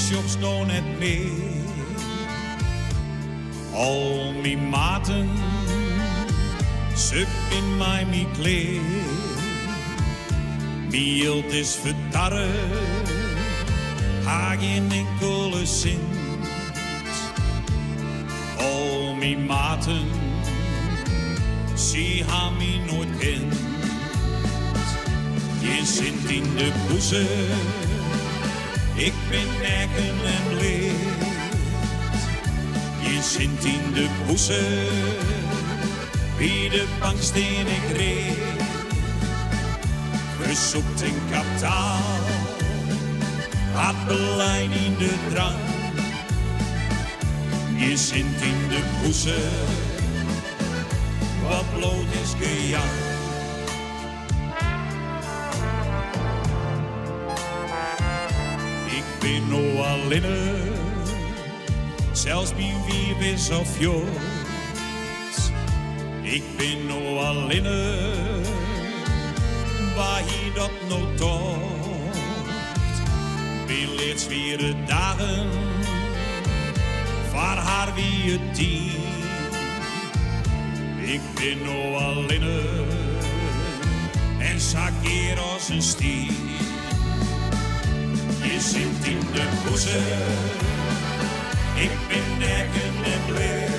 sjors nou net meer. Al mijn maten, suk in mijn kleer. Mild is verdarre, ha geen enkele zin. Al mijn maten, zie ha mij nooit kent. Je zit in de boezem, ik ben nekken en bleed. Je zit in de boezem, wie de banksteen ik reed. Verzoekt een kapitaal, had beleid in de drang. Je zit in de boezem, wat bloot is gejang. Ik ben nou alleen, zelfs bij wie is of joos. Ik ben nou alleen, waar hij dat nou tocht. Ben leert zware dagen, voor haar wie het dient. Ik ben nou alleen, en zakeer als een stier. Je zit in de boezem, ik ben nekken en bleed.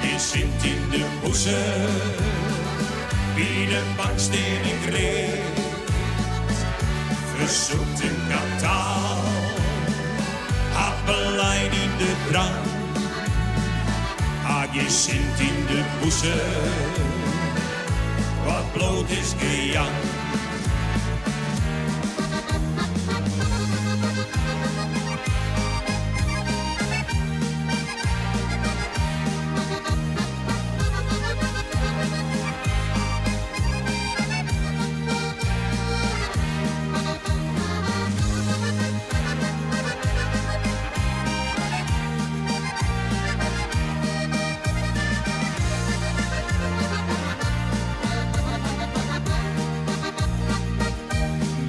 Je zit in de boezem, wie de banksteen ik reed. Verzoekt een kapitaal, had beleid in de drang. Je zit in de boezem, wat bloot is gejang.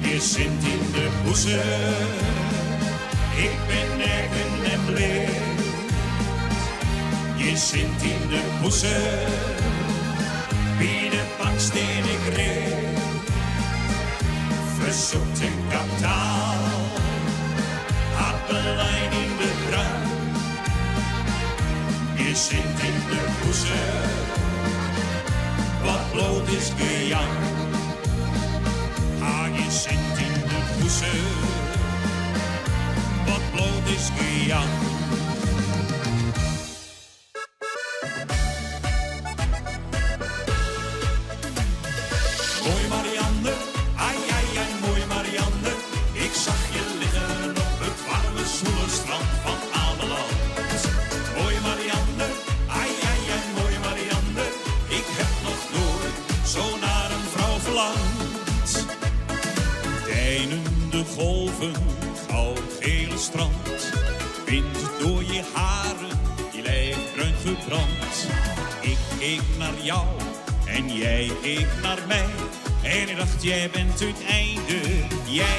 Je zit in de boezem, ik ben nekken en bleed. Je zit in de boezem, wie de banksteen ik reed. Verzoekt een kapitaal, had beleid in de drang. Je zit in de boezem, wat bloot is gejang. Je zit in de boezem, wat bloot is gejang. Mooi Marianne, ai ai ai, mooi Marianne. Ik zag je liggen op het warme zoele strand van Ameland. Mooi Marianne, ai ai ai, mooi Marianne. Ik heb nog nooit zo naar een vrouw verlangd. De golven, goudgele strand. Wind door je haren, je lijf bruin gebrand. Ik keek naar jou en jij keek naar mij. En ik dacht, jij bent het einde. Jij.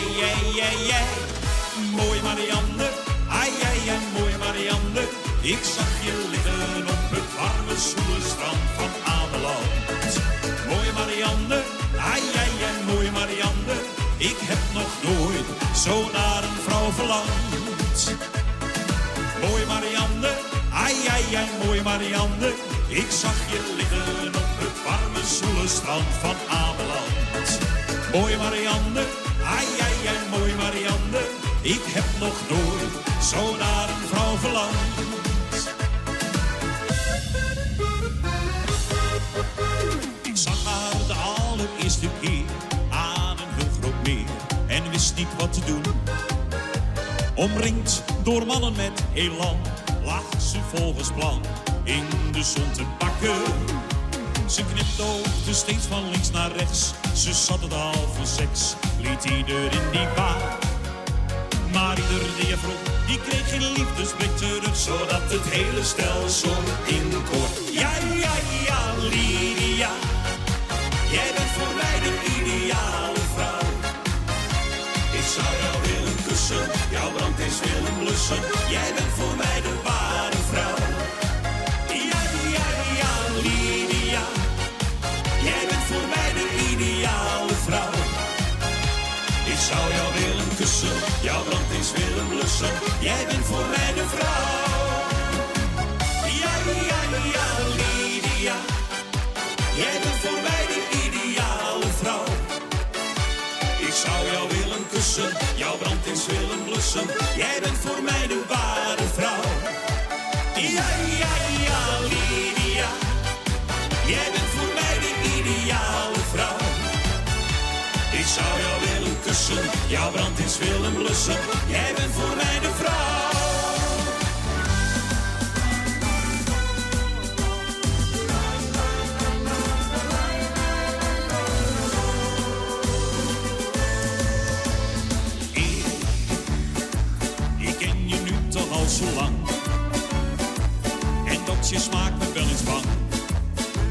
Mooi Marianne, ai ai ai, mooi Marianne. Ik zag je liggen op het warme zoele strand van Ameland. Mooi Marianne, ai ai ai, mooi Marianne. Ik heb nog nooit zo naar een vrouw verlangd. Mooi Marianne, ai ai ai, mooi Marianne. Ik zag je liggen op het warme zoele strand van Ameland. Mooi Marianne, ai ai ai, mooi Marianne. Ik heb nog nooit zo naar een vrouw verlangd. Ik zag haar de allereerste keer en wist niet wat te doen. Omringd door mannen met elan, lag ze volgens plan in de zon te bakken. Ze kniptoogde steeds van links naar rechts, ze zat het al voor seks, liet ieder in die baan. Maar ieder die er vroeg, die kreeg geen liefdesblik terug, zodat het hele stel zong in koor. Ja, ja, ja, Lydia, jij bent voor mij de ideale vrouw. Ik zou jou willen kussen, ja, zou jou willen kussen, jouw brand eens willen blussen. Jij bent voor mij de vrouw. Ja, ja, ja, Lydia. Jij bent voor mij de ideale vrouw. Ik zou jou willen kussen, jouw brand eens willen blussen. Jij bent voor mij de ware vrouw. Ja, ja, ja, Lydia. Jij bent voor mij de ideale vrouw. Ik zou jou willen kussen, jouw brand eens willen blussen. Jij bent voor mij de vrouw. Ik ken je nu toch al zo lang. En dat je smaakt me wel eens bang.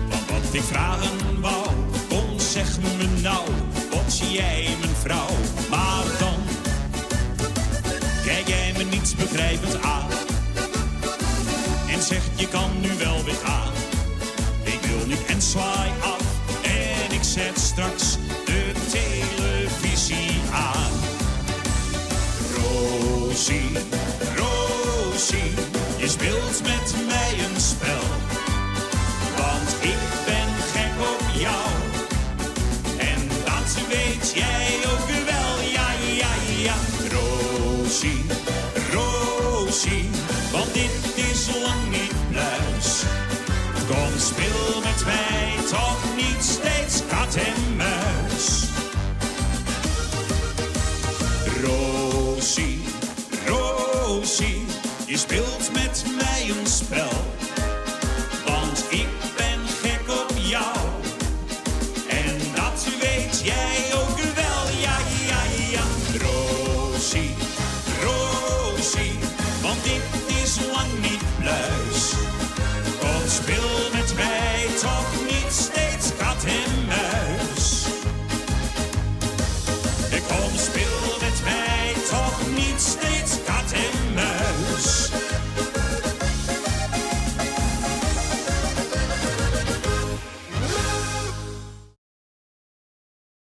Want wat ik vragen wou, kom zeg me nou, wat zie jij mijn vrouw? Maar dan kijk jij me niets begrijpend aan en zegt je kan nu wel weer gaan. Ik wil nu en zwaai af en ik zet straks de televisie aan. Rosie, Rosie, je speelt met mij een spel, want ik ben gek op jou. En dat weet jij ook wel, ja, ja, ja. Rosie, Rosie, want dit is lang niet pluis. Kom, speel met mij, toch niet steeds kat en muis. Rosie, Rosie, je speelt met mij een spel, want ik ben gek op jou. En dat weet jij ook wel, ja, ja, ja. Rosie, Rosie, want dit is lang niet pluis. Kom, speel met mij, toch niet steeds kat en